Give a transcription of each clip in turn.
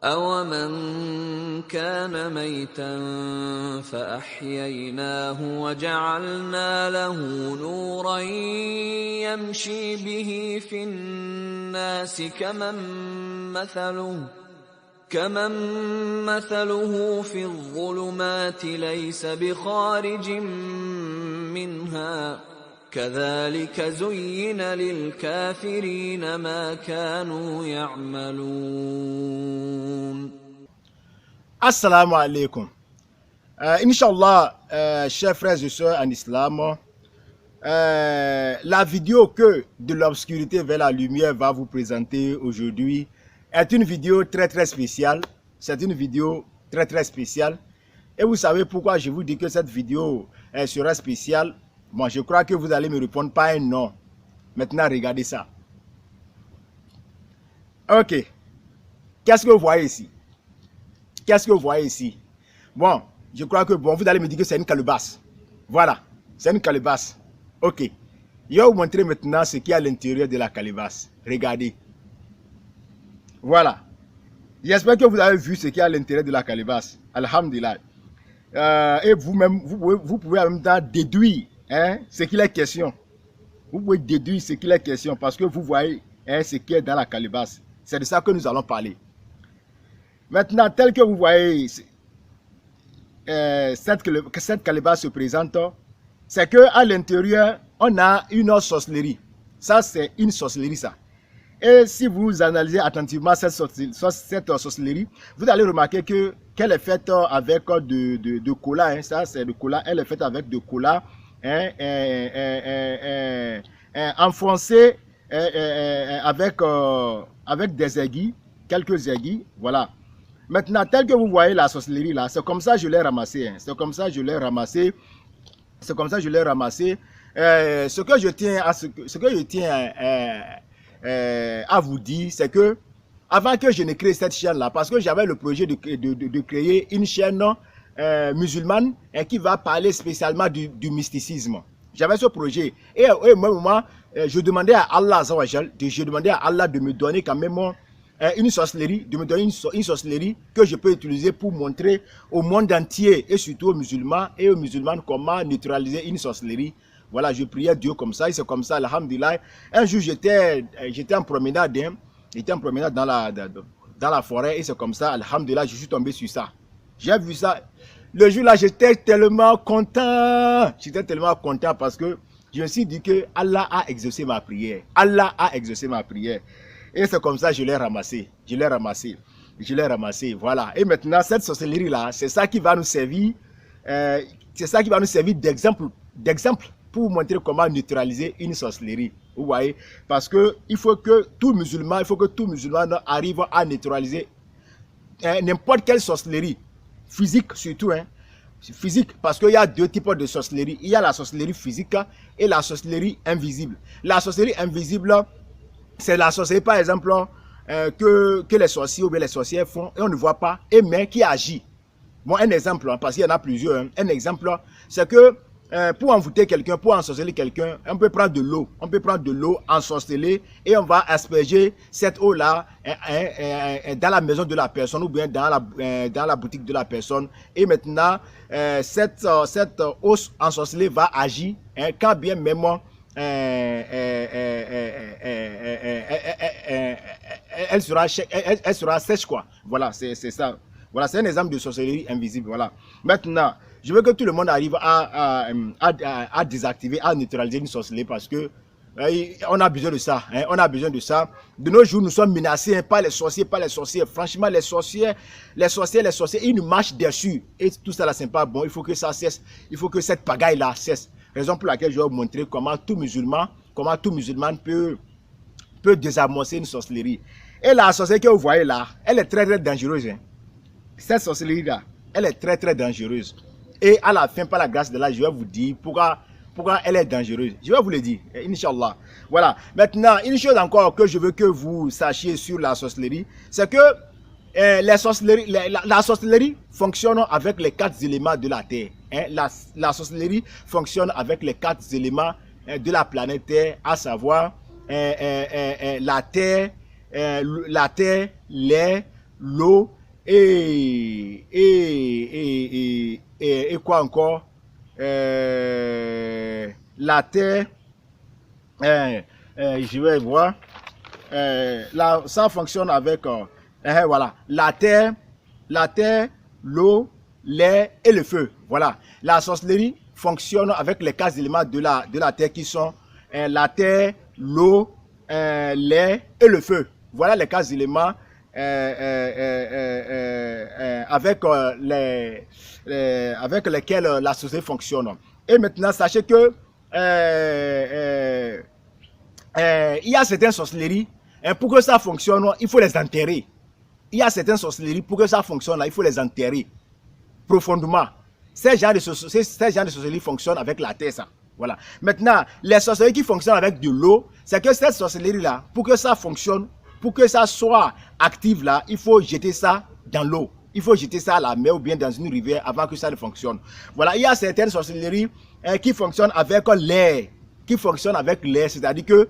أَوَمَنْ كَانَ مَيْتًا فَأَحْيَيْنَاهُ وَجَعَلْنَا لَهُ نُورًا يَمْشِي بِهِ فِي النَّاسِ كَمَنْ مَثَلُهُ فِي الظُّلُمَاتِ لَيْسَ بِخَارِجٍ مِنْهَا كَذَلِكَ زُيِّنَ لِلْكَافِرِينَ مَا كَانُوا يَعْمَلُونَ. Assalamu alaikum. Inch'Allah, chers frères et sœurs en islam, la vidéo que de l'obscurité vers la lumière va vous présenter aujourd'hui est une vidéo très spéciale. C'est une vidéo très spéciale. Et vous savez pourquoi je vous dis que cette vidéo sera spéciale? Bon, je crois que vous allez me répondre par un non. Maintenant, regardez ça. Ok. Qu'est-ce que vous voyez ici? Qu'est-ce que vous voyez ici? Bon, je crois que vous allez me dire que c'est une calebasse. Voilà, c'est une calebasse. Ok. Je vais vous montrer maintenant ce qu'il y a à l'intérieur de la calebasse. Regardez. Voilà. J'espère que vous avez vu ce qu'il y a à l'intérieur de la calebasse. Alhamdulillah. Et vous-même, vous pouvez en même temps déduire ce qu'il est question. Vous pouvez déduire ce qu'il est question parce que vous voyez ce qui est dans la calebasse. C'est de ça que nous allons parler. Maintenant, tel que vous voyez, cette calebasse se présente, c'est qu'à l'intérieur, on a une sorcellerie. Ça, c'est une sorcellerie, ça. Et si vous analysez attentivement cette sorcellerie, vous allez remarquer qu'elle est faite avec de cola. Ça, c'est de cola. Elle est faite avec de cola enfoncé avec des aiguilles, quelques aiguilles. Voilà. Maintenant, tel que vous voyez la sorcellerie là, c'est comme ça que je l'ai ramassé. C'est comme ça que je l'ai ramassé. C'est comme ça que je l'ai ramassé. Ce que je tiens à vous dire, c'est que avant que je ne crée cette chaîne là, parce que j'avais le projet de créer une chaîne musulmane qui va parler spécialement du mysticisme. J'avais ce projet. Et moi, je demandais à Allah, de me donner quand même une sorcellerie, de me donner une sorcellerie que je peux utiliser pour montrer au monde entier et surtout aux musulmans et aux musulmanes comment neutraliser une sorcellerie. Voilà, je priais Dieu comme ça et c'est comme ça, alhamdulillah. Un jour, j'étais en promenade, dans la forêt et c'est comme ça, alhamdulillah, je suis tombé sur ça. J'ai vu ça. Le jour-là, j'étais tellement content. J'étais tellement content parce que je me suis dit que Allah a exaucé ma prière. Allah a exaucé ma prière. Et c'est comme ça que je l'ai ramassé. Je l'ai ramassé. Voilà. Et maintenant, cette sorcellerie-là, c'est ça qui va nous servir. C'est ça qui va nous servir d'exemple pour montrer comment neutraliser une sorcellerie. Vous voyez? Parce que il faut que tout musulman arrive à neutraliser n'importe quelle sorcellerie. Physique surtout. Physique, parce qu'il y a deux types de sorcellerie. Il y a la sorcellerie physique et la sorcellerie invisible. La sorcellerie invisible, c'est la sorcellerie, par exemple, que les sorciers ou bien les sorcières font et on ne voit pas, mais qui agit. Bon, un exemple, parce qu'il y en a plusieurs. Un exemple, c'est que pour envoûter quelqu'un, pour ensorceler quelqu'un, on peut prendre de l'eau. On peut prendre de l'eau ensorcelée et on va asperger cette eau-là dans la maison de la personne ou bien dans la boutique de la personne. Et maintenant, cette eau ensorcelée va agir quand bien même elle sera sèche, quoi. Voilà, c'est ça. Voilà, c'est un exemple de sorcellerie invisible. Voilà. Maintenant, je veux que tout le monde arrive à désactiver, à neutraliser une sorcellerie parce que on a besoin de ça. On a besoin de ça. De nos jours, nous sommes menacés par les sorciers, Franchement, les sorciers, ils nous marchent dessus. Et tout ça là, c'est pas bon. Il faut que ça cesse. Il faut que cette pagaille là cesse. Raison pour laquelle je vais vous montrer comment tout musulman peut désamorcer une sorcellerie. Et la sorcellerie que vous voyez là, elle est très dangereuse. Cette sorcellerie là, elle est très dangereuse. Et à la fin, par la grâce de Allah, je vais vous dire pourquoi elle est dangereuse. Je vais vous le dire, Inch'Allah. Voilà. Maintenant, une chose encore que je veux que vous sachiez sur la sorcellerie, c'est que la sorcellerie fonctionne avec les 4 éléments de la Terre. La sorcellerie fonctionne avec les 4 éléments de la planète Terre, à savoir la terre, l'air, l'eau et quoi encore, la terre, je vais voir, là, ça fonctionne avec, voilà, la terre, l'eau, l'air et le feu. Voilà, la sorcellerie fonctionne avec les 4 éléments de la terre qui sont la terre, l'eau, l'air et le feu. Voilà les 4 éléments avec lesquels la société fonctionne. Et maintenant, sachez que il y a certaines sorcelleries, pour que ça fonctionne, il faut les enterrer. Il y a certaines sorcelleries, pour que ça fonctionne, il faut les enterrer profondément. Ces genres de sorcellerie fonctionnent avec la terre, ça. Voilà. Maintenant, les sorcelleries qui fonctionnent avec de l'eau, c'est que cette sorcellerie-là, pour que ça fonctionne, pour que ça soit actif là, il faut jeter ça dans l'eau. Il faut jeter ça à la mer ou bien dans une rivière avant que ça ne fonctionne. Voilà, il y a certaines sorcelleries qui fonctionnent avec l'air. Qui fonctionnent avec l'air, c'est-à-dire que,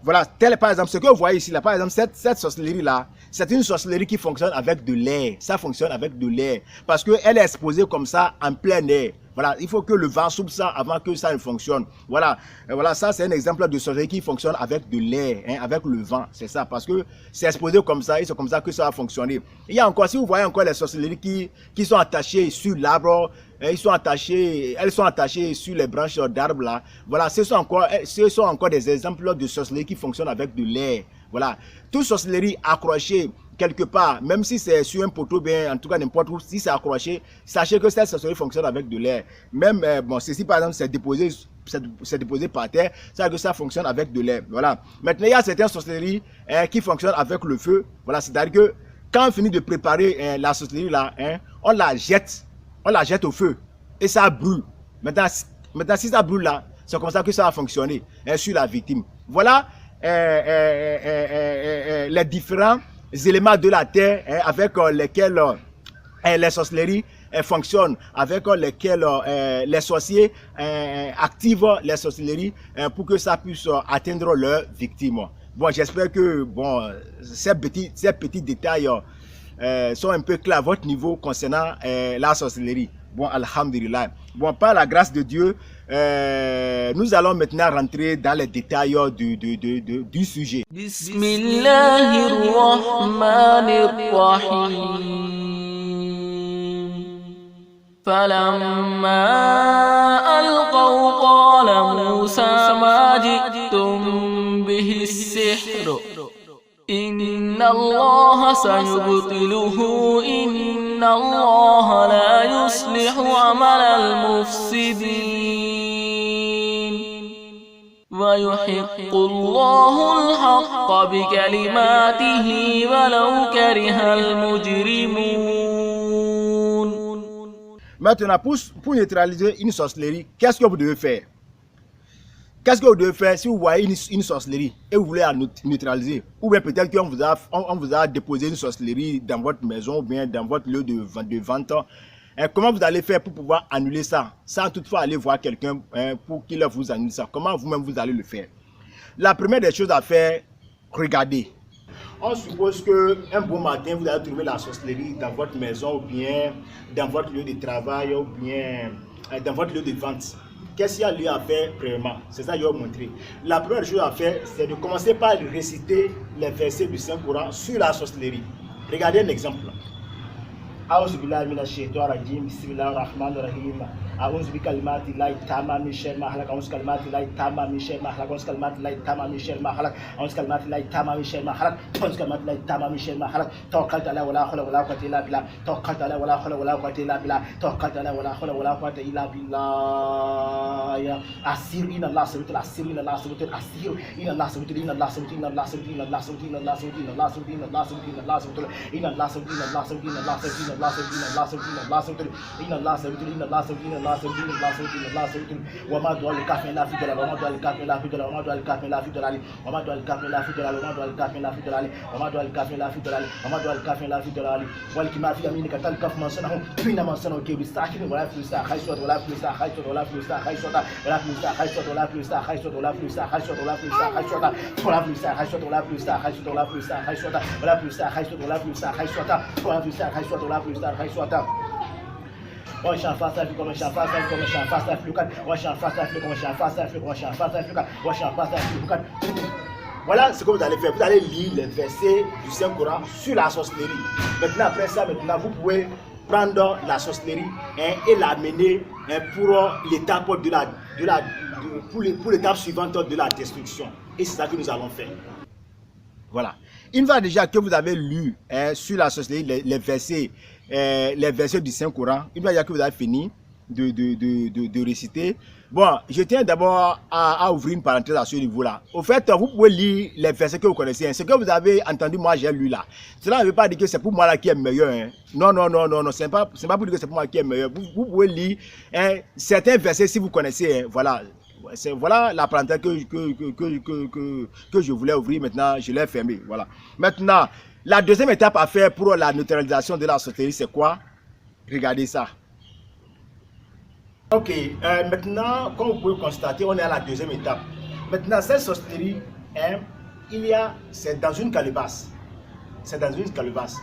voilà, tel par exemple, ce que vous voyez ici, là, par exemple, cette sorcellerie-là, c'est une sorcellerie qui fonctionne avec de l'air. Ça fonctionne avec de l'air. Parce qu'elle est exposée comme ça en plein air. Voilà, il faut que le vent souffle ça avant que ça ne fonctionne. Voilà, voilà, ça c'est un exemple de sorcellerie qui fonctionne avec de l'air, hein, avec le vent. C'est ça, parce que c'est exposé comme ça et c'est comme ça que ça va fonctionner. Il y a encore, si vous voyez encore les sorcelleries qui sont attachées sur l'arbre, elles sont attachées sur les branches d'arbres là. Voilà, ce sont encore des exemples de sorcellerie qui fonctionnent avec de l'air. Voilà, toute sorcellerie accrochée quelque part, même si c'est sur un poteau, bien, en tout cas n'importe où, si c'est accroché, sachez que cette sorcellerie fonctionne avec de l'air. Même, bon, ceci par exemple, c'est déposé par terre, ça veut dire que ça fonctionne avec de l'air. Voilà. Maintenant, il y a certaines sorcelleries qui fonctionnent avec le feu. Voilà, c'est-à-dire que quand on finit de préparer la sorcellerie là, on la jette au feu et ça brûle. Maintenant si ça brûle là, c'est comme ça que ça va fonctionner sur la victime. Voilà les différents éléments de la terre avec lesquels les sorcelleries fonctionnent, avec lesquels les sorciers activent les sorcelleries pour que ça puisse atteindre leurs victimes. Bon, j'espère que bon, ces petits détails sont un peu clairs à votre niveau concernant la sorcellerie. Bon, alhamdulillah. Bon, par la grâce de Dieu, nous allons maintenant rentrer dans les détails du sujet. Bismillahirrahmanirrahim. Falamma alqaw qala Musa ma ji'tum bihi as-sihr. إن الله سيبطله إن الله لا يصلح عمل المفسدين ويحق الله الحق بكلماته ولو كره المجرمون. Maintenant, pour neutraliser une sorcellerie, qu'est-ce que vous devez faire? Qu'est-ce que vous devez faire si vous voyez une sorcellerie et vous voulez la neutraliser? Ou bien peut-être qu'on vous a déposé une sorcellerie dans votre maison ou bien dans votre lieu de vente. Comment vous allez faire pour pouvoir annuler ça sans toutefois aller voir quelqu'un pour qu'il vous annule ça? Comment vous-même vous allez le faire? La première des choses à faire, regardez. On suppose qu'un bon matin, vous allez trouver la sorcellerie dans votre maison ou bien dans votre lieu de travail ou bien dans votre lieu de vente. Qu'est-ce qu'il y a lieu à faire premièrement? C'est ça que je vais vous montrer. La première chose à faire, c'est de commencer par réciter les versets du Saint-Coran sur la sorcellerie. Regardez un exemple. أعوذ بالله من الشيطان الرجيم بسم الله الرحمن الرحيم أعوذ بكلمات الله التامة من شر ما خلق أعوذ بكلمات الله التامة من شر ما خلق أعوذ بكلمات الله التامة من شر ما خلق أعوذ بكلمات الله التامة من شر ما خلق أعوذ بكلمات الله التامة من شر ما خلق توكلت على ولا حول ولا قوة إلا بالله توكلت على ولا حول ولا قوة إلا بالله توكلت على ولا حول ولا قوة إلا بالله أسير إن الله سبحانه أسير إن الله سبحانه أسير إن الله سبحانه إن الله سبحانه إن الله سبحانه إن الله سبحانه إن الله سبحانه إن الله سبحانه إن الله سبحانه إن الله سبحانه إن الله سبحانه إن الله سبحانه إن الله سبحانه إن الله سبحانه إن الله سبحانه إن الله سبحانه إن الله سبحانه إن الله سبحانه إن الله سبحانه إن الله Voilà ce que vous allez faire. Vous allez lire les versets du Saint-Coran sur la sorcellerie. Maintenant, après ça, vous pouvez prendre la sorcellerie et l'amener pour l'étape pour l'étape suivante de la destruction. Et c'est ça que nous allons faire. Voilà. Une fois déjà que vous avez lu sur la sorcellerie les versets du Saint-Coran, une fois déjà que vous avez fini de réciter, bon, je tiens d'abord à ouvrir une parenthèse à ce niveau-là. Au fait, vous pouvez lire les versets que vous connaissez. Ce que vous avez entendu, moi j'ai lu là. Cela ne veut pas dire que c'est pour moi là qui est meilleur. Hein. Non, ce n'est pas pour dire que c'est pour moi qui est meilleur. Vous pouvez lire certains versets si vous connaissez. Hein. Voilà. Voilà la parenthèse que je voulais ouvrir. Maintenant, je l'ai fermée. Voilà. Maintenant, la deuxième étape à faire pour la neutralisation de la sorcellerie, c'est quoi? Regardez ça. Ok, maintenant, comme vous pouvez constater, on est à la deuxième étape. Maintenant, cette sorcellerie, c'est dans une calebasse. C'est dans une calebasse.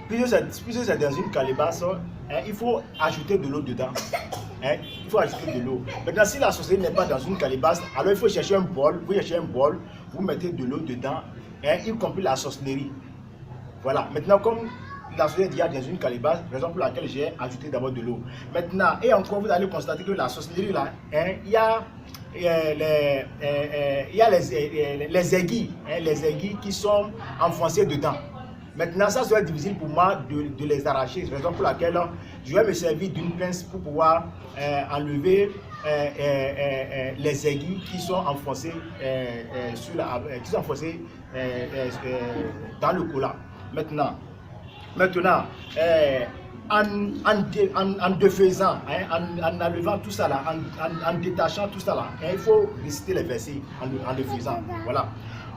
Puisque c'est dans une calebasse, il faut ajouter de l'eau dedans. Il faut ajouter de l'eau. Maintenant, si la sorcellerie n'est pas dans une calebasse, alors il faut chercher un bol. Vous cherchez un bol, vous mettez de l'eau dedans, y compris la sorcellerie. Voilà. Maintenant, comme la sorcellerie est dans une calebasse, raison pour laquelle j'ai ajouté d'abord de l'eau. Maintenant, et encore, vous allez constater que la sorcellerie là, il y a les aiguilles qui sont enfoncées dedans. Maintenant, ça serait difficile pour moi de les arracher. C'est la raison pour laquelle je vais me servir d'une pince pour pouvoir enlever les aiguilles qui sont enfoncées, dans le collant. Maintenant, en défaisant, en enlevant tout ça là, en détachant tout ça là, il faut réciter les versets en défaisant. Voilà.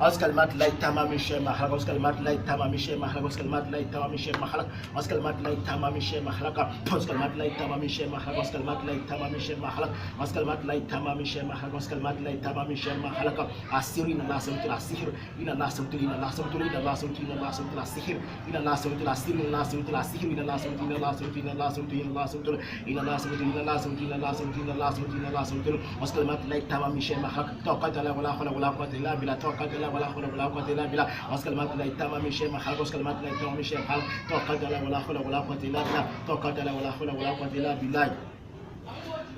Askalmat lay tamami shay mahlak, askalmat lay tamami shay mahlak, askalmat lay tamami shay mahlak, askalmat lay tamami shay mahlak, askalmat lay tamami shay mahlak, askalmat lay tamami shay mahlak, askalmat lay tamami shay mahlak, askalmat lay tamami shay mahlak. Asiri na nasamtu asihir, ina nasamtu ina nasamtu ina nasamtu ina nasamtu asihir, ina nasamtu asihir, ina nasamtu asihir, ina nasamtu ina nasamtu ina nasamtu ina nasamtu ina nasamtu ina nasamtu ina nasamtu ina nasamtu ina nasamtu. Askalmat lay tamami shay mahlak, tawakkalna wala hawla wala quwwata illa billah, tawakkalna ولا حول ولا قوة إلا بالله واسكلمات لا يتم من شيء محل واسكلمات لا يتم من شيء محل توكلت على ولا حول ولا قوة إلا بالله توكلت على ولا حول ولا قوة إلا بالله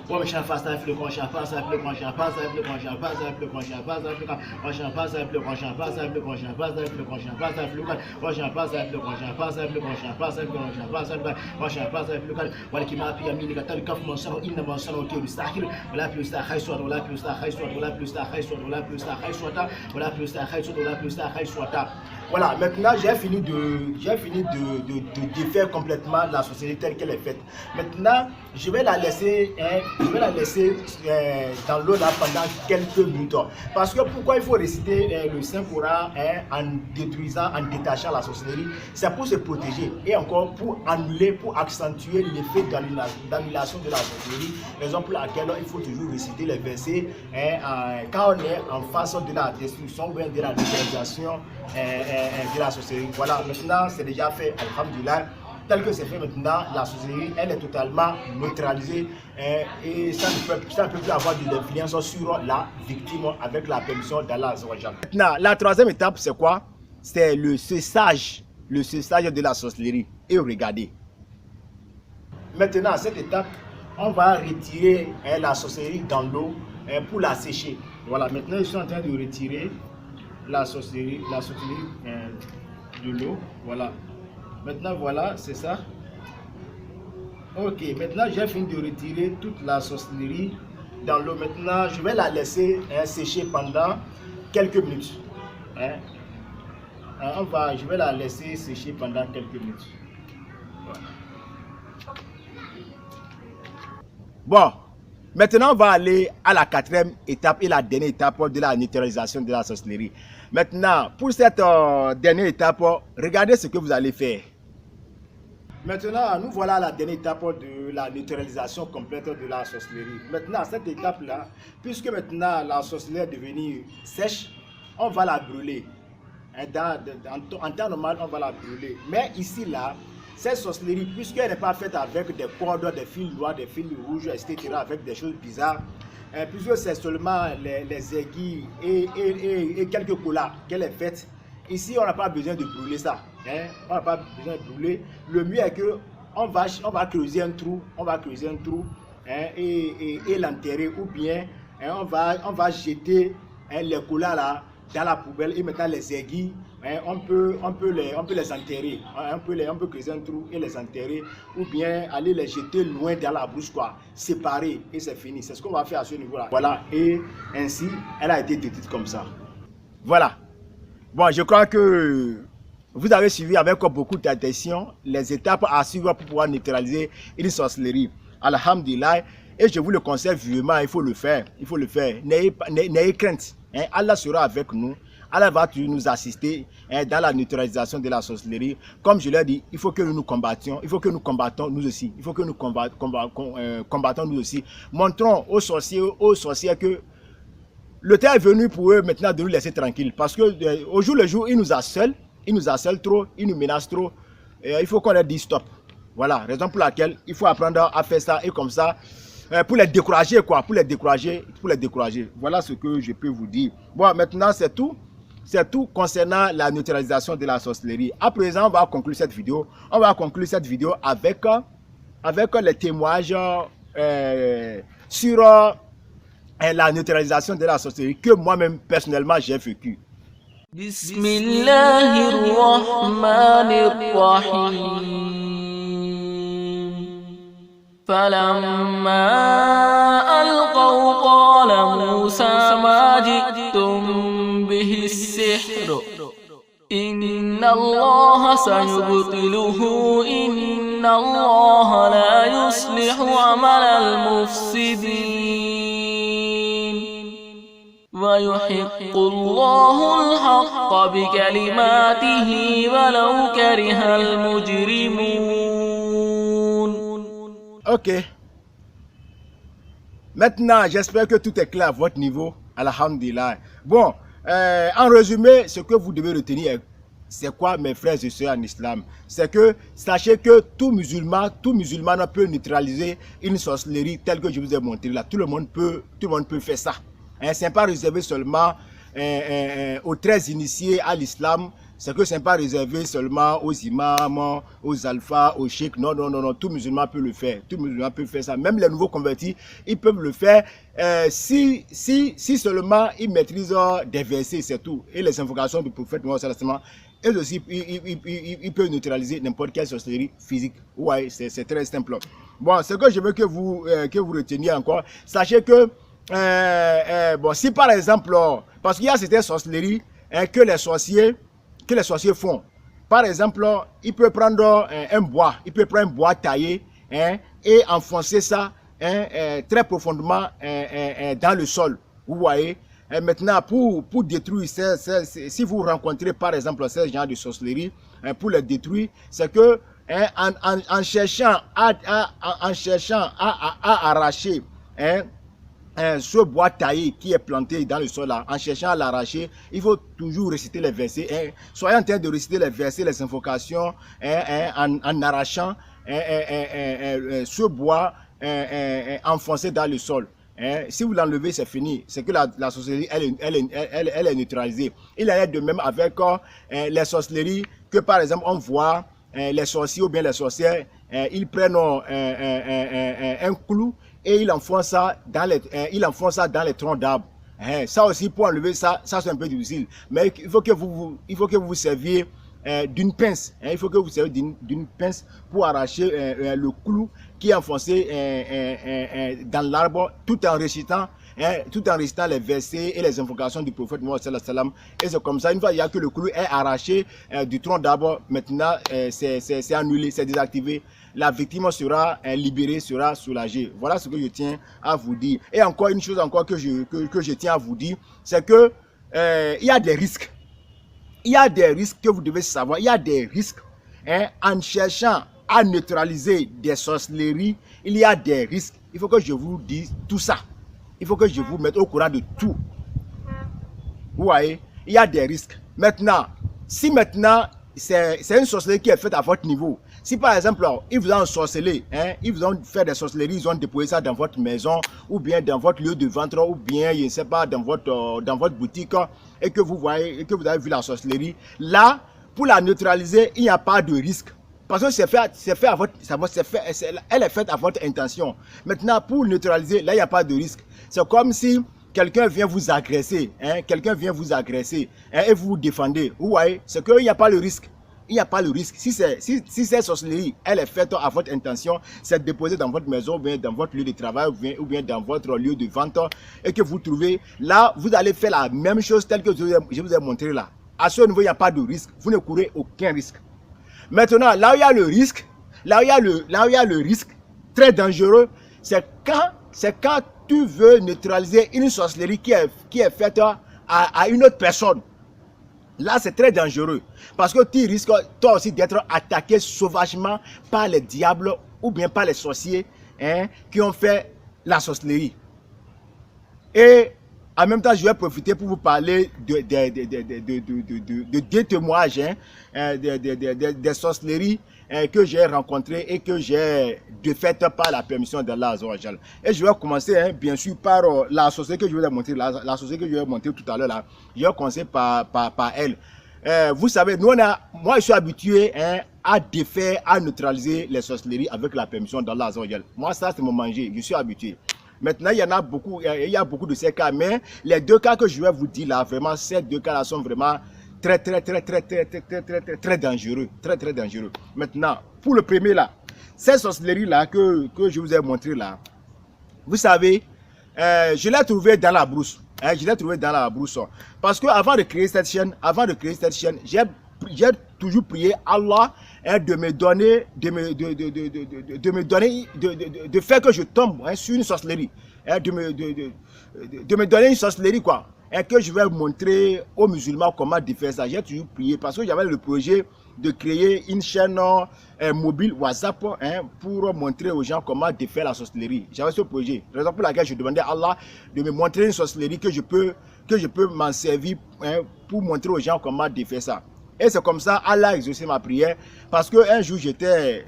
ومن شاف فاست le grand chapas le grand chapas le grand chapas le grand chapas le grand chapas le grand chapas le grand chapas le grand chapas le grand chapas le grand chapas le grand chapas le grand chapas le grand chapas le grand ولكن ما في يمينك تلقف من صار إنما صار كيل ساحر ولا بلوس خيسوت ولا بلوس خيسوت ولا بلوس خيسوت ولا بلوس خيسوت ولا بلوس خيسوت ولا بلوس خيسوت. Voilà, maintenant j'ai fini de défaire complètement la société telle qu'elle est faite. Maintenant, je vais la laisser dans l'eau là pendant quelques minutes. Parce que pourquoi il faut réciter le Saint-Coran en détruisant, en détachant la sorcellerie, c'est pour se protéger et encore pour annuler, pour accentuer l'effet d'annulation de la sorcellerie. Raison pour laquelle il faut toujours réciter les versets quand on est en face de la destruction ou de la neutralisation de la sorcellerie. Voilà, maintenant c'est déjà fait, alhamdoulilah. Tel que c'est fait maintenant, la sorcellerie, elle est totalement neutralisée et ça ne peut plus avoir de l'influence sur la victime avec la permission d'Allah. Maintenant, la troisième étape, c'est quoi? C'est le cessage de la sorcellerie. Et regardez. Maintenant, à cette étape, on va retirer la sorcellerie dans l'eau pour la sécher. Voilà, maintenant je suis en train de retirer la sorcellerie de l'eau. Voilà. Maintenant, voilà, c'est ça. Ok, maintenant j'ai fini de retirer toute la sorcellerie dans l'eau. Maintenant, je vais la laisser sécher pendant quelques minutes. Je vais la laisser sécher pendant quelques minutes. Voilà. Bon, maintenant on va aller à la quatrième étape et la dernière étape de la neutralisation de la sorcellerie. Maintenant, pour cette dernière étape, regardez ce que vous allez faire. Maintenant, nous voilà à la dernière étape de la neutralisation complète de la sorcellerie. Maintenant, cette étape-là, puisque maintenant la sorcellerie est devenue sèche, on va la brûler. En temps normal, on va la brûler. Mais ici, là, cette sorcellerie, puisqu'elle n'est pas faite avec des cordes, des fils noirs, des fils rouges, etc., avec des choses bizarres, puisque c'est seulement les aiguilles et quelques colas qu'elle est faite, ici, on n'a pas besoin de brûler ça. Hein? On n'a pas besoin de brûler. Le mieux est que on va creuser un trou, hein, et l'enterrer, ou bien hein, on va jeter hein, les colas là dans la poubelle, et maintenant les aiguilles, hein, on peut les enterrer, hein, on peut creuser un trou et les enterrer, ou bien aller les jeter loin dans la brousse, quoi, séparer, et c'est fini. C'est ce qu'on va faire à ce niveau-là. Voilà, et ainsi, elle a été détruite comme ça. Voilà. Bon, je crois que vous avez suivi avec beaucoup d'attention les étapes à suivre pour pouvoir neutraliser une sorcellerie. Alhamdulillah, et je vous le conseille vivement, il faut le faire. N'ayez crainte. Hein, Allah sera avec nous. Allah va nous assister hein, dans la neutralisation de la sorcellerie. Comme je l'ai dit, il faut que nous nous combattions. Il faut que nous combattons nous aussi. Il faut que nous combattons nous aussi. Montrons aux sorciers que le temps est venu pour eux maintenant de nous laisser tranquilles. Parce que au jour le jour, ils nous harcèlent trop, ils nous menacent trop. Il faut qu'on leur dise stop. Voilà, raison pour laquelle il faut apprendre à faire ça et comme ça. Pour les décourager, quoi, pour les décourager. Voilà ce que je peux vous dire. Bon, maintenant, c'est tout. C'est tout concernant la neutralisation de la sorcellerie. À présent, on va conclure cette vidéo. On va conclure cette vidéo avec les témoignages sur la neutralisation de la sorcellerie que moi-même, personnellement, j'ai vécu. Bismillahirrahmanirrahim. فلما ألقوا قال موسى ما جئتم به السحر إن الله سيبطله إن الله لا يصلح عمل المفسدين ويحق الله الحق بكلماته ولو كره المجرمون. Ok. Maintenant, j'espère que tout est clair à votre niveau. Alhamdulillah. Bon, en résumé, ce que vous devez retenir, c'est quoi, mes frères et sœurs en islam? C'est que, sachez que tout musulman peut neutraliser une sorcellerie telle que je vous ai montré là. Tout le monde peut faire ça. Hein, ce n'est pas réservé seulement aux très initiés à l'islam. C'est que ce n'est pas réservé seulement aux imams, aux alphas, aux sheikhs. Non, non, non, non. Tout musulman peut le faire. Tout musulman peut faire ça. Même les nouveaux convertis, ils peuvent le faire si seulement ils maîtrisent des versets, c'est tout. Et les invocations du prophète Mohammed, et aussi, ils peuvent neutraliser n'importe quelle sorcellerie physique. Ouais, c'est très simple. Bon, ce que je veux que vous reteniez encore, sachez que, bon, si par exemple, parce qu'il y a certaines sorcelleries hein, que les sorciers font. Par exemple, il peut prendre un bois taillé hein, et enfoncer ça hein, très profondément dans le sol. Vous voyez. Et maintenant, pour détruire, si vous rencontrez par exemple ce genre de sorcellerie, hein, pour les détruire, c'est que hein, en cherchant à arracher hein, ce bois taillé qui est planté dans le sol là, en cherchant à l'arracher, il faut toujours réciter les versets. Hein. Soyez en train de réciter les versets, les invocations, en arrachant ce bois enfoncé dans le sol. Hein. Si vous l'enlevez, c'est fini. C'est que la sorcellerie, elle est neutralisée. Il en est de même avec les sorcelleries que par exemple on voit les sorciers ou bien les sorcières, ils prennent un clou et il enfonce ça dans les troncs d'arbres. Hein, ça aussi, pour enlever ça c'est un peu difficile. Mais il faut que vous vous serviez d'une pince. Hein, il faut que vous serviez d'une pince pour arracher le clou qui est enfoncé dans l'arbre, tout en récitant hein, tout en récitant les versets et les invocations du prophète Mohammed sallallahu alayhi wa sallam. Et c'est comme ça, une fois il y a que le clou est arraché du tronc d'arbre, maintenant c'est annulé, c'est désactivé. La victime sera libérée, sera soulagée. Voilà ce que je tiens à vous dire. Et encore une chose encore que je tiens à vous dire, c'est que il y a des risques. Il y a des risques que vous devez savoir. Il y a des risques. Hein, en cherchant à neutraliser des sorcelleries, il y a des risques. Il faut que je vous dise tout ça. Il faut que je vous mette au courant de tout. Vous voyez, il y a des risques. Maintenant, si maintenant, c'est une sorcellerie qui est faite à votre niveau. Si par exemple, ils vous ont ensorcelé, hein, ils vous ont fait des sorcelleries, ils ont déposé ça dans votre maison, ou bien dans votre lieu de vente, ou bien, je ne sais pas, dans votre boutique, et que vous voyez, et que vous avez vu la sorcellerie, là, pour la neutraliser, il n'y a pas de risque. Parce que c'est fait à votre, elle est faite à votre intention. Maintenant, pour neutraliser, là, il n'y a pas de risque. C'est comme si quelqu'un vient vous agresser, hein, et vous vous défendez. Vous voyez, c'est qu'il n'y a pas le risque. Il n'y a pas le risque. Si cette sorcellerie, elle est faite à votre intention, c'est déposé dans votre maison, ou bien dans votre lieu de travail, ou bien dans votre lieu de vente, et que vous trouvez, là, vous allez faire la même chose telle que je vous ai montré là. À ce niveau, il n'y a pas de risque. Vous ne courez aucun risque. Maintenant, là où il y a le risque, là où il y a le risque très dangereux, c'est quand tu veux neutraliser une sorcellerie qui est faite à une autre personne. Là, c'est très dangereux. Parce que tu risques toi aussi d'être attaqué sauvagement par les diables ou bien par les sorciers, hein, qui ont fait la sorcellerie. Et en même temps, je vais profiter pour vous parler de deux témoignages, hein, des sorcelleries que j'ai rencontrées et que j'ai défaites par la permission d'Allah Azza wa Jal. Et je vais commencer, hein, bien sûr, par la sorcellerie que je vous ai montrée, la sorcellerie que je vais montrer tout à l'heure là. Je vais commencer par elle. Vous savez, moi je suis habitué, hein, à défaire, à neutraliser les sorcelleries avec la permission d'Allah Azza wa Jal. Moi, ça c'est mon manger, je suis habitué. Maintenant, il y a beaucoup de ces cas, mais les deux cas que je vais vous dire là, vraiment, ces deux cas-là sont vraiment très dangereux. Très dangereux. Maintenant, pour le premier là, ces sorcelleries-là que je vous ai montré là, vous savez, je l'ai trouvé dans la brousse. Hein, je l'ai trouvé dans la brousse. Parce que avant de créer cette chaîne, j'ai toujours prié Allah, hein, de faire que je tombe, hein, sur une sorcellerie, hein, de me donner une sorcellerie quoi, hein, que je vais montrer aux musulmans comment défaire ça. J'ai toujours prié parce que j'avais le projet de créer une chaîne mobile WhatsApp, hein, pour montrer aux gens comment défaire la sorcellerie. J'avais ce projet, raison pour laquelle je demandais à Allah de me montrer une sorcellerie que je peux m'en servir, hein, pour montrer aux gens comment défaire ça. Et c'est comme ça, Allah a exaucé ma prière. Parce qu'un jour, j'étais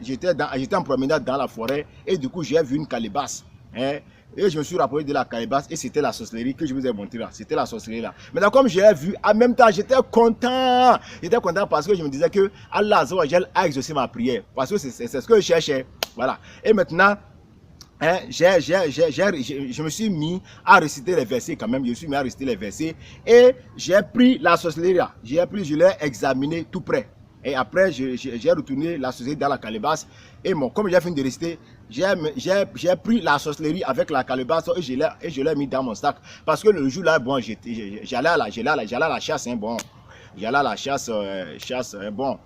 en promenade dans la forêt. Et du coup, j'ai vu une calebasse. Hein, et je me suis rapproché de la calebasse. Et c'était la sorcellerie que je vous ai montré là. C'était la sorcellerie là. Maintenant, comme j'ai vu, en même temps, j'étais content. J'étais content parce que je me disais que Allah a exaucé ma prière. Parce que c'est ce que je cherchais. Voilà. Et maintenant, hein, je me suis mis à réciter les versets quand même. Je me suis mis à réciter les versets. Et j'ai pris la sorcellerie là. Je l'ai examiné tout près. Et après, j'ai retourné la sorcellerie dans la calebasse. Et bon, comme j'ai fini de réciter, j'ai pris la sorcellerie avec la calebasse et je l'ai mis dans mon sac. Parce que le jour là, bon, j'allais à la chasse. Hein, bon, j'allais à la chasse, bon.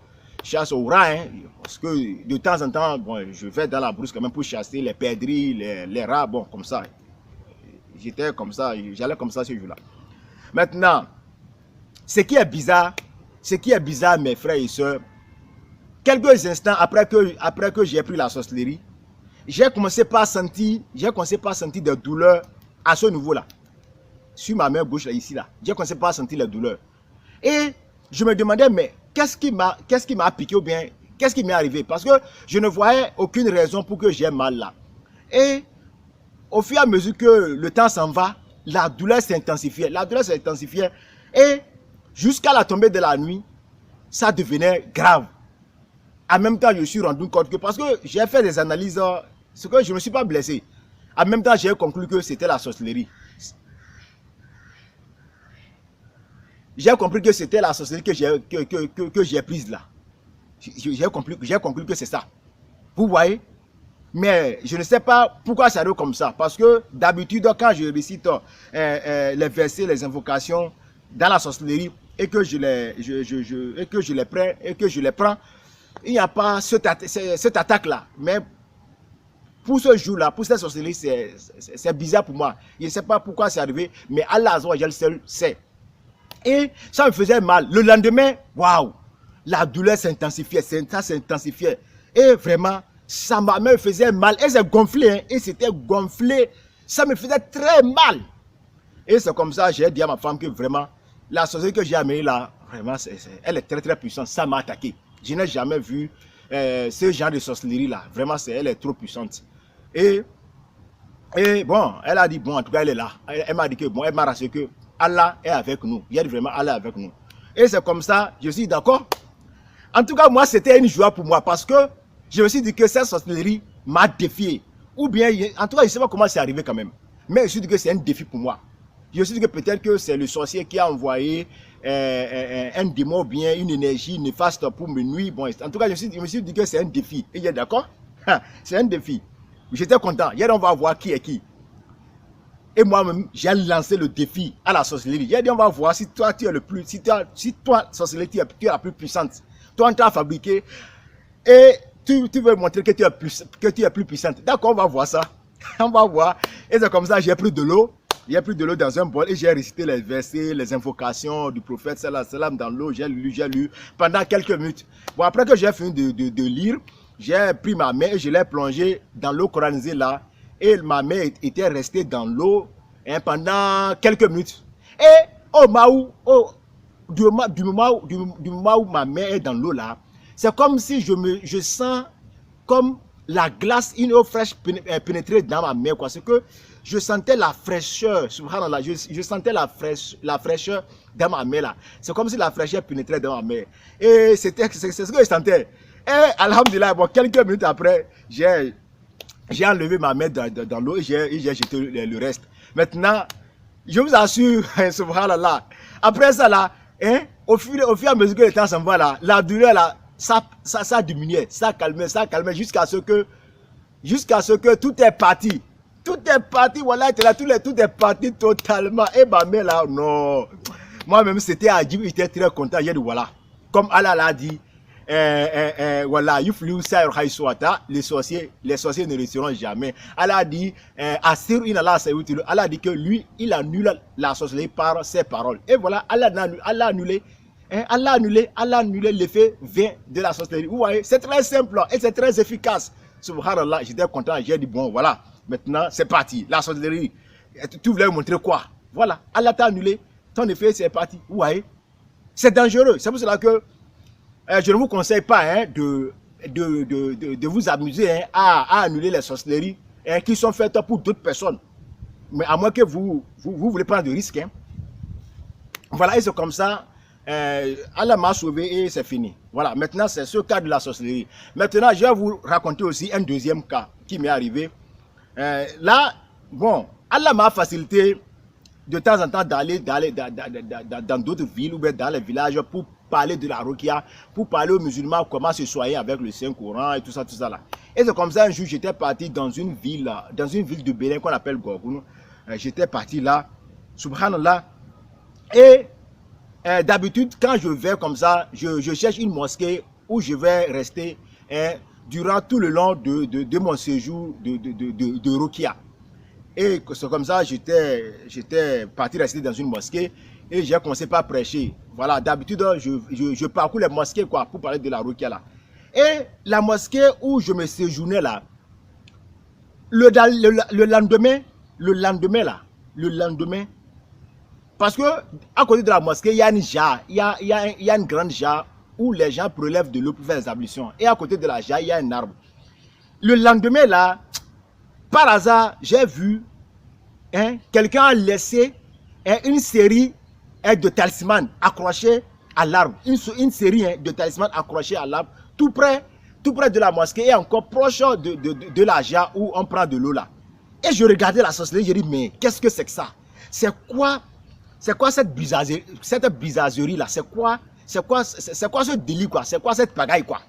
Chasse au rat, hein, parce que de temps en temps, bon, je vais dans la brousse quand même pour chasser les perdrix, les rats, bon, comme ça. J'étais comme ça, j'allais comme ça ce jour-là. Maintenant, ce qui est bizarre, mes frères et sœurs, quelques instants après que j'ai pris la sorcellerie, j'ai commencé par sentir des douleurs à ce niveau-là. Sur ma main gauche, là, ici, là. J'ai commencé par sentir les douleurs. Et je me demandais, mais qu'est-ce qui m'a piqué ou bien qu'est-ce qui m'est arrivé? Parce que je ne voyais aucune raison pour que j'ai mal là. Et au fur et à mesure que le temps s'en va, la douleur s'intensifiait. Et jusqu'à la tombée de la nuit, ça devenait grave. En même temps, je me suis rendu compte que, parce que j'ai fait des analyses, ce que je ne me suis pas blessé. En même temps, j'ai conclu que c'était la sorcellerie. J'ai compris que c'était la sorcellerie que j'ai prise là. J'ai conclu que c'est ça. Vous voyez? Mais je ne sais pas pourquoi ça arrive comme ça. Parce que d'habitude, quand je récite les versets, les invocations dans la sorcellerie et que je les prends, il n'y a pas cette attaque-là. Mais pour ce jour-là, pour cette sorcellerie, c'est bizarre pour moi. Je ne sais pas pourquoi c'est arrivé, mais Allah Azza seul sait. Et ça me faisait mal. Le lendemain, waouh, la douleur s'intensifiait, ça s'intensifiait. Et vraiment, ça me faisait mal. Et c'est gonflé, hein, et c'était gonflé. Ça me faisait très mal. Et c'est comme ça, j'ai dit à ma femme que vraiment, la sorcellerie que j'ai amenée là, vraiment, elle est très très puissante. Ça m'a attaqué. Je n'ai jamais vu ce genre de sorcellerie là. Vraiment, elle est trop puissante. Et bon, elle a dit, bon, en tout cas, elle est là. Elle m'a dit que, bon, elle m'a rassuré que Allah est avec nous. Il y a vraiment Allah avec nous. Et c'est comme ça, je suis d'accord. En tout cas, moi, c'était une joie pour moi parce que je me suis dit que cette sorcellerie m'a défié. Ou bien, en tout cas, je ne sais pas comment c'est arrivé quand même. Mais je me suis dit que c'est un défi pour moi. Je me suis dit que peut-être que c'est le sorcier qui a envoyé un démon ou bien une énergie néfaste pour me nuire. Bon, en tout cas, je me suis dit que c'est un défi. Et il est d'accord? C'est un défi. J'étais content. Hier, on va voir qui est qui. Et moi-même, j'ai lancé le défi à la sorcellerie. J'ai dit, on va voir si toi, tu es le plus, si toi, sorcellerie, tu es la plus puissante. Toi, tu as fabriqué et tu veux montrer que tu es plus puissante. D'accord, on va voir ça. On va voir. Et c'est comme ça, j'ai pris de l'eau. J'ai pris de l'eau dans un bol et j'ai récité les versets, les invocations du prophète sallallahu alayhi wa sallam dans l'eau. J'ai lu pendant quelques minutes. Bon, après que j'ai fini de lire, j'ai pris ma main et je l'ai plongée dans l'eau coranisée là. Et ma main était restée dans l'eau pendant quelques minutes. Et du moment où ma main est dans l'eau là, c'est comme si je sens comme la glace, une eau fraîche pénétrer dans ma main. C'est que je sentais la fraîcheur, subhanallah, je sentais la fraîcheur dans ma main là. C'est comme si la fraîcheur pénétrait dans ma main. Et c'est ce que je sentais. Et alhamdulillah, bon, quelques minutes après, j'ai enlevé ma main dans l'eau et j'ai jeté le reste. Maintenant, je vous assure, subhanallah, après ça là, hein, au fur et à mesure que le temps s'en va là, la douleur là, ça diminuait, ça calmait jusqu'à ce que tout est parti. Tout est parti, voilà, tout est parti totalement. Et ma mère là, non. Moi-même, c'était Adjib, j'étais très content. J'ai dit, voilà, comme Allah l'a dit, voilà, les sorciers ne réussiront jamais. Allah a dit, Allah a dit que lui, il annule la sorcellerie par ses paroles. Et voilà, Allah a annulé l'effet vient de la sorcellerie. Vous voyez, c'est très simple et c'est très efficace. Subhanallah, j'étais content, j'ai dit, bon, voilà, maintenant, c'est parti. La sorcellerie, tu voulais me montrer quoi? Voilà, Allah t'a annulé, ton effet, c'est parti. Vous voyez, c'est dangereux. C'est pour cela que je ne vous conseille pas hein, de vous amuser hein, à annuler les sorcelleries hein, qui sont faites pour d'autres personnes. Mais à moins que vous voulez prendre de risques. Hein. Voilà, et c'est comme ça. Allah m'a sauvé et c'est fini. Voilà, maintenant c'est ce cas de la sorcellerie. Maintenant, je vais vous raconter aussi un deuxième cas qui m'est arrivé. Là, bon, Allah m'a facilité de temps en temps d'aller dans d'autres villes ou bien dans les villages pour parler de la Ruqya, pour parler aux musulmans comment se soigner avec le Saint-Coran et tout ça là. Et c'est comme ça, un jour, j'étais parti dans une ville de Bénin qu'on appelle Gorgoun. J'étais parti là, subhanallah. Et d'habitude, quand je vais comme ça, je cherche une mosquée où je vais rester durant tout le long de mon séjour de Ruqya. Et c'est comme ça, j'étais parti rester dans une mosquée et j'ai commencé par prêcher. Voilà, d'habitude, je parcours les mosquées quoi, pour parler de la Ruqya là. Et la mosquée où je me séjournais là, le lendemain, parce que à côté de la mosquée, il y a une jarre, il y a une grande jarre où les gens prélèvent de l'eau pour faire les ablutions. Et à côté de la jarre, il y a un arbre. Le lendemain là, par hasard, j'ai vu quelqu'un a laissé une série de talismans accrochés à l'arbre. Une série de talismans accrochés à l'arbre, tout près de la mosquée et encore proche de la jarre où on prend de l'eau là. Et je regardais la sorcellerie, je dis mais qu'est-ce que c'est que ça? C'est quoi cette bizarrerie là? C'est quoi ce délit quoi? C'est quoi cette pagaille quoi?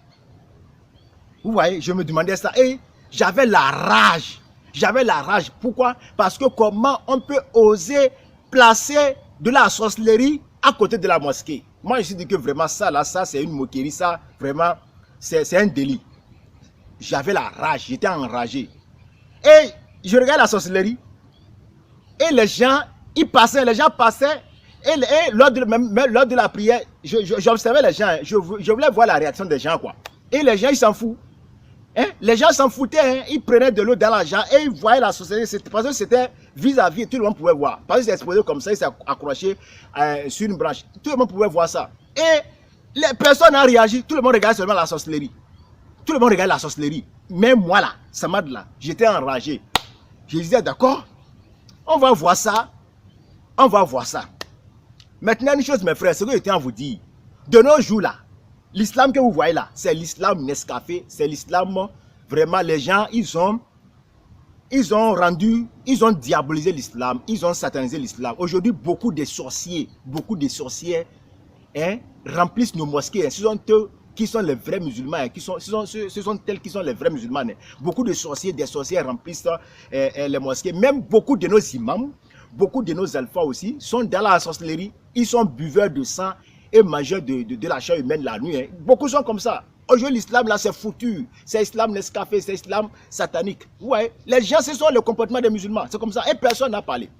Vous voyez, je me demandais ça. Et J'avais la rage. J'avais la rage. Pourquoi? Parce que comment on peut oser placer de la sorcellerie à côté de la mosquée? Moi, je me suis dit que vraiment ça, là, ça, c'est une moquerie. Ça, vraiment, c'est un délit. J'avais la rage. J'étais enragé. Et je regarde la sorcellerie. Et les gens, les gens passaient. Et lors de la prière, j'observais les gens. Je voulais voir la réaction des gens, quoi. Et les gens, ils s'en foutent. Hein? Les gens s'en foutaient, hein? Ils prenaient de l'eau dans l'argent et ils voyaient la sorcellerie. Parce que c'était vis-à-vis, tout le monde pouvait voir. Parce que c'est exposé comme ça, il s'est accroché sur une branche. Tout le monde pouvait voir ça. Et les personnes ont réagi, tout le monde regardait seulement la sorcellerie. Tout le monde regarde la sorcellerie. Mais moi là, Samad là, j'étais enragé. Je disais d'accord, on va voir ça. On va voir ça. Maintenant, une chose mes frères, c'est que je tiens à vous dire. De nos jours là, l'islam que vous voyez là, c'est l'islam Nescafé, c'est l'islam, vraiment les gens, ils ont diabolisé l'islam, ils ont satanisé l'islam. Aujourd'hui, beaucoup de sorciers hein, remplissent nos mosquées. Hein. Ce sont eux qui sont les vrais musulmans, hein, ce sont tels qui sont les vrais musulmans. Hein. Beaucoup de sorciers, remplissent les mosquées. Même beaucoup de nos imams, beaucoup de nos alphas aussi, sont dans la sorcellerie, ils sont buveurs de sang et mangeurs de la chair humaine la nuit. Hein. Beaucoup sont comme ça. Aujourd'hui, l'islam, là, c'est foutu. C'est islam Nescafé, c'est islam satanique. Ouais, les gens, ce sont le comportement des musulmans. C'est comme ça. Et personne n'a parlé.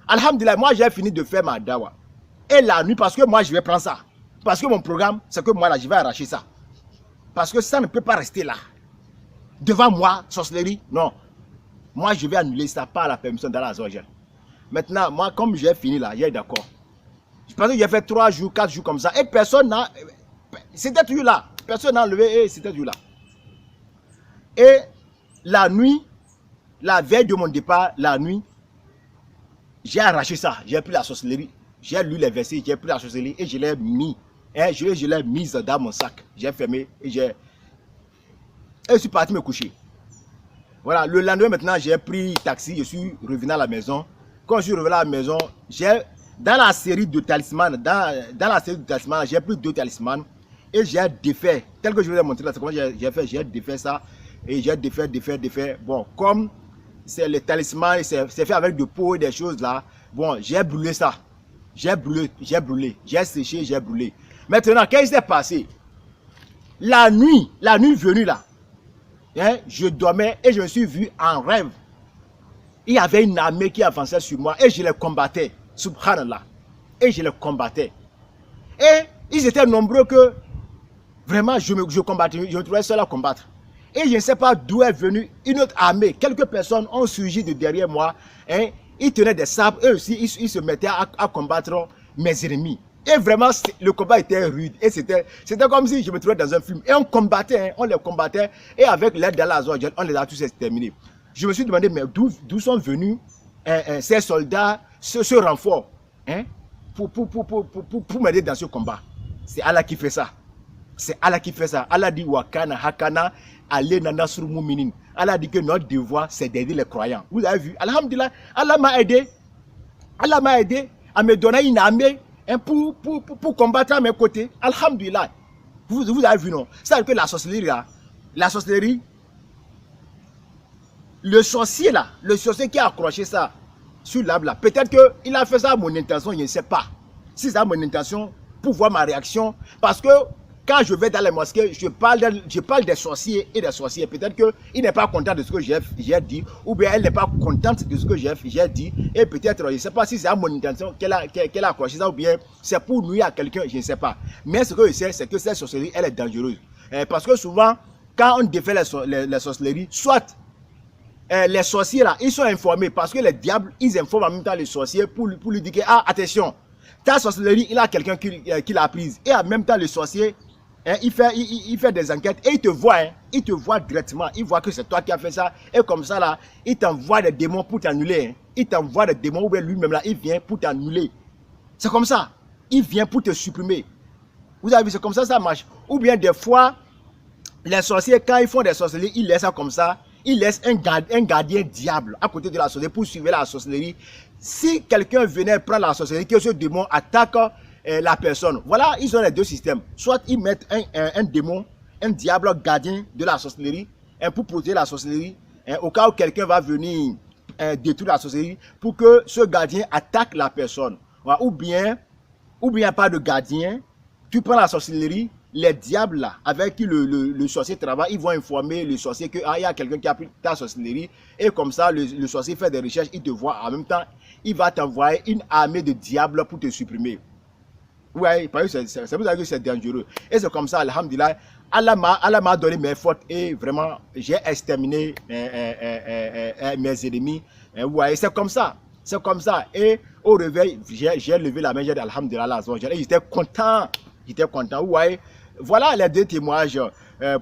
Alhamdulillah, moi, j'ai fini de faire ma dawa. Et la nuit, parce que moi, je vais prendre ça. Parce que mon programme, c'est que moi, là, je vais arracher ça. Parce que ça ne peut pas rester là. Devant moi, sorcellerie, non. Moi, je vais annuler ça par la permission d'Allah. Maintenant, moi, comme j'ai fini là, j'ai d'accord. Je pense que j'ai fait 3 jours, 4 jours comme ça. Et personne n'a... C'était toujours là. Personne n'a enlevé et c'était toujours là. Et la nuit, la veille de mon départ, la nuit, j'ai arraché ça. J'ai pris la sorcellerie. J'ai lu les versets, j'ai pris la sorcellerie et je l'ai mis. Hein, je l'ai mise dans mon sac. J'ai fermé et je suis parti me coucher. Voilà, le lendemain maintenant, j'ai pris taxi, je suis revenu à la maison. Quand je suis revenu à la maison, dans la série de talismans, j'ai pris 2 talismans et j'ai défait. Tel que je vous ai montré là, c'est comment j'ai fait, j'ai défait ça et j'ai défait. Bon, comme c'est le talisman, c'est fait avec de peau et des choses là, bon, j'ai brûlé ça. J'ai brûlé, j'ai séché, j'ai brûlé. Maintenant, qu'est-ce qui s'est passé? La nuit venue là, hein, je dormais et je me suis vu en rêve. Il y avait une armée qui avançait sur moi et je les combattais. Subhanallah. Et je les combattais. Et ils étaient nombreux que vraiment je combattais, je me trouvais seul à combattre. Et je ne sais pas d'où est venue une autre armée. Quelques personnes ont surgi de derrière moi. Hein, ils tenaient des sabres, eux aussi, ils se mettaient à combattre mes ennemis. Et vraiment, le combat était rude. Et c'était comme si je me trouvais dans un film. Et on combattait, hein, on les combattait. Et avec l'aide d'Allah, on les a tous exterminés. Je me suis demandé, mais d'où sont venus ces soldats, ce renfort, hein, pour m'aider dans ce combat. C'est Allah qui fait ça. C'est Allah qui fait ça. Allah dit, Wakana, Hakana, Alena Nasru Muminin. Allah dit que notre devoir, c'est d'aider les croyants. Vous avez vu, alhamdulillah, Allah m'a aidé. Allah m'a aidé à me donner une armée, hein, pour combattre à mes côtés. Alhamdulillah. Vous avez vu, non? C'est-à-dire que la sorcellerie, le sorcier qui a accroché ça sur l'arbre là, peut-être qu'il a fait ça à mon intention, je ne sais pas. Si c'est à mon intention, pour voir ma réaction, parce que quand je vais dans les mosquées, je parle des sorciers et des sorcières. Peut-être qu'il n'est pas content de ce que j'ai dit, ou bien elle n'est pas contente de ce que j'ai dit, et peut-être, je ne sais pas si c'est à mon intention qu'elle a accroché ça, ou bien c'est pour nuire à quelqu'un, je ne sais pas. Mais ce que je sais, c'est que cette sorcellerie, elle est dangereuse. Parce que souvent, quand on défait les sorcelleries, soit les sorciers là, ils sont informés, parce que les diables, ils informent en même temps les sorciers pour lui dire que, ah, attention, ta sorcellerie, il a quelqu'un qui l'a prise. Et en même temps, le sorcier, hein, il fait des enquêtes et il te voit, hein, il te voit directement. Il voit que c'est toi qui as fait ça. Et comme ça, là, il t'envoie des démons pour t'annuler. Hein. Il t'envoie des démons, ou bien lui-même, là, il vient pour t'annuler. C'est comme ça. Il vient pour te supprimer. Vous avez vu, c'est comme ça marche. Ou bien des fois, les sorciers, quand ils font des sorcelleries, ils laissent ça comme ça. Ils laissent un gardien diable à côté de la sorcellerie pour suivre la sorcellerie. Si quelqu'un venait prendre la sorcellerie, que ce démon attaque la personne. Voilà, ils ont les 2 systèmes. Soit ils mettent un démon, un diable gardien de la sorcellerie, pour protéger la sorcellerie, au cas où quelqu'un va venir détruire la sorcellerie, pour que ce gardien attaque la personne. Ou bien pas de gardien, tu prends la sorcellerie, les diables là, avec qui le sorcier travaille, ils vont informer le sorcier qu'il y a quelqu'un qui a pris ta sorcellerie, et comme ça, le sorcier fait des recherches, il te voit, en même temps, il va t'envoyer une armée de diables pour te supprimer. Oui, c'est pour ça que c'est dangereux. Et c'est comme ça, alhamdulillah, Allah m'a donné mes fautes et vraiment, j'ai exterminé mes ennemis. Ouais, c'est comme ça. C'est comme ça. Et au réveil, j'ai levé la main, j'ai dit alhamdulillah, et j'étais content. J'étais content. Ouais. Voilà les deux témoignages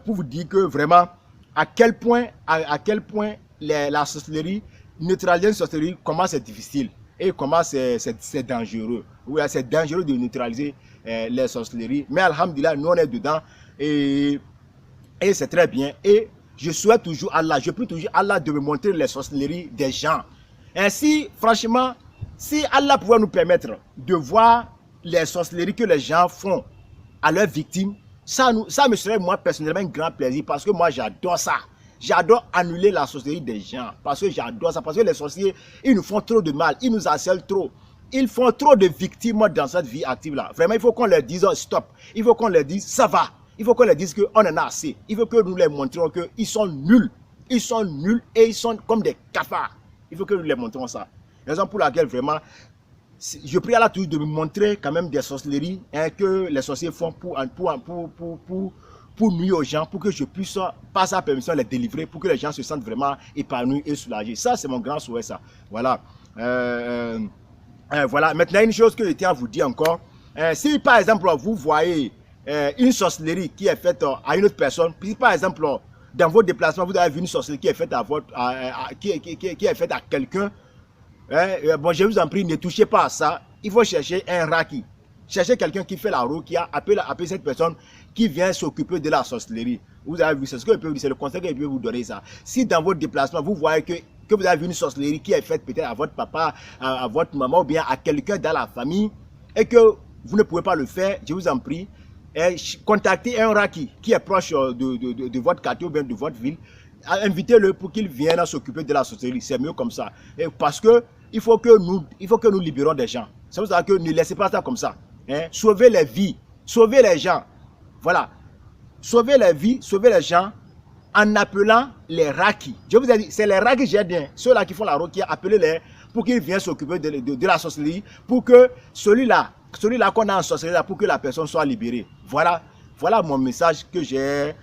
pour vous dire que vraiment, à quel point la sorcellerie, neutraliser une sorcellerie, comment c'est difficile. Et comment c'est dangereux. Oui, c'est dangereux de neutraliser les sorcelleries. Mais alhamdulillah, nous on est dedans. Et c'est très bien. Et je souhaite toujours Allah, je prie toujours Allah de me montrer les sorcelleries des gens. Ainsi, franchement, si Allah pouvait nous permettre de voir les sorcelleries que les gens font à leurs victimes, ça me serait moi personnellement un grand plaisir parce que moi j'adore ça. J'adore annuler la sorcellerie des gens parce que j'adore ça. Parce que les sorciers, ils nous font trop de mal, ils nous harcèlent trop. Ils font trop de victimes dans cette vie active-là. Vraiment, il faut qu'on leur dise stop. Il faut qu'on leur dise ça va. Il faut qu'on leur dise qu'on en a assez. Il faut que nous leur montrions qu'ils sont nuls. Ils sont nuls et ils sont comme des cafards. Il faut que nous leur montrions ça. Raison pour laquelle vraiment, je prie à Allah toujours de me montrer quand même des sorcelleries que les sorciers font pour nuire aux gens, pour que je puisse, par sa permission, les délivrer, pour que les gens se sentent vraiment épanouis et soulagés. Ça, c'est mon grand souhait, ça. Voilà. Voilà. Maintenant, une chose que je tiens à vous dire encore. Si, par exemple, vous voyez une sorcellerie qui est faite à une autre personne, si, par exemple, dans vos déplacements, vous avez vu une sorcellerie qui est faite qui est faite à quelqu'un, bon, je vous en prie, ne touchez pas à ça. Il faut chercher un raki. Cherchez quelqu'un qui fait la ruqya, appelez cette personne qui vient s'occuper de la sorcellerie. Vous avez vu, c'est ce que je peux vous dire, c'est le conseil que je peux vous donner ça. Si dans votre déplacement, vous voyez que vous avez vu une sorcellerie qui est faite peut-être à votre papa, à votre maman ou bien à quelqu'un dans la famille et que vous ne pouvez pas le faire, je vous en prie, contactez un raki qui est proche de votre quartier ou bien de votre ville. Invitez-le pour qu'il vienne s'occuper de la sorcellerie. C'est mieux comme ça. Et parce que il faut que nous libérons des gens. C'est pour ça que ne laissez pas ça comme ça. Sauvez les vies, sauvez les gens. Voilà. Sauvez les vies, sauvez les gens en appelant les rakis. Je vous ai dit, c'est les rakis gédiens, ceux-là qui font la ruqya, appelez-les pour qu'ils viennent s'occuper de la sorcellerie, pour que celui-là qu'on a en sorcellerie, pour que la personne soit libérée. Voilà mon message que j'ai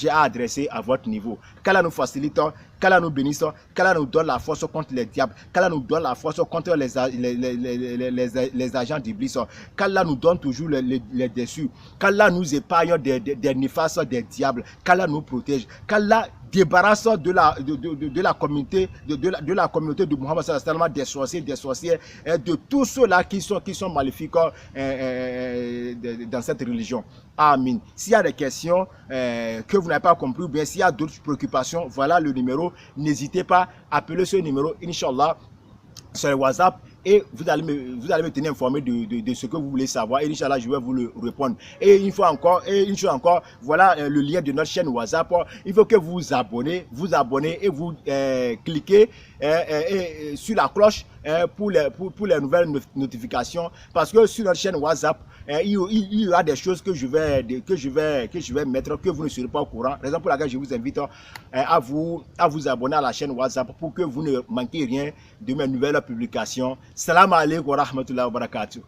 à adresser à votre niveau. Qu'Allah nous facilite, qu'Allah nous bénisse, qu'Allah nous donne la force contre les diables, qu'Allah nous donne la force contre les agents d'Iblis, qu'Allah nous donne toujours les déçus, qu'Allah nous épargne des néfastes des diables, qu'Allah nous protège, qu'Allah débarrasse de la communauté de Muhammad sallallahu alayhi wa sallam, des sorciers, de tous ceux-là qui sont maléfiques dans cette religion. Amin. S'il y a des questions que vous n'avez pas compris ou bien s'il y a d'autres préoccupations, voilà le numéro. N'hésitez pas à appeler ce numéro, Inch'Allah, sur le WhatsApp. Et vous allez me tenir informé de ce que vous voulez savoir. Et Inch'Allah, je vais vous le répondre. Et une chose encore, voilà le lien de notre chaîne WhatsApp. Il faut que vous vous abonnez et vous cliquez sur la cloche pour les nouvelles notifications. Parce que sur notre chaîne WhatsApp, il y aura des choses que je vais mettre que vous ne serez pas au courant. Raison pour laquelle je vous invite à vous abonner à la chaîne WhatsApp pour que vous ne manquiez rien de mes nouvelles publications. Salam alaikum wa rahmatullahi wa barakatuh.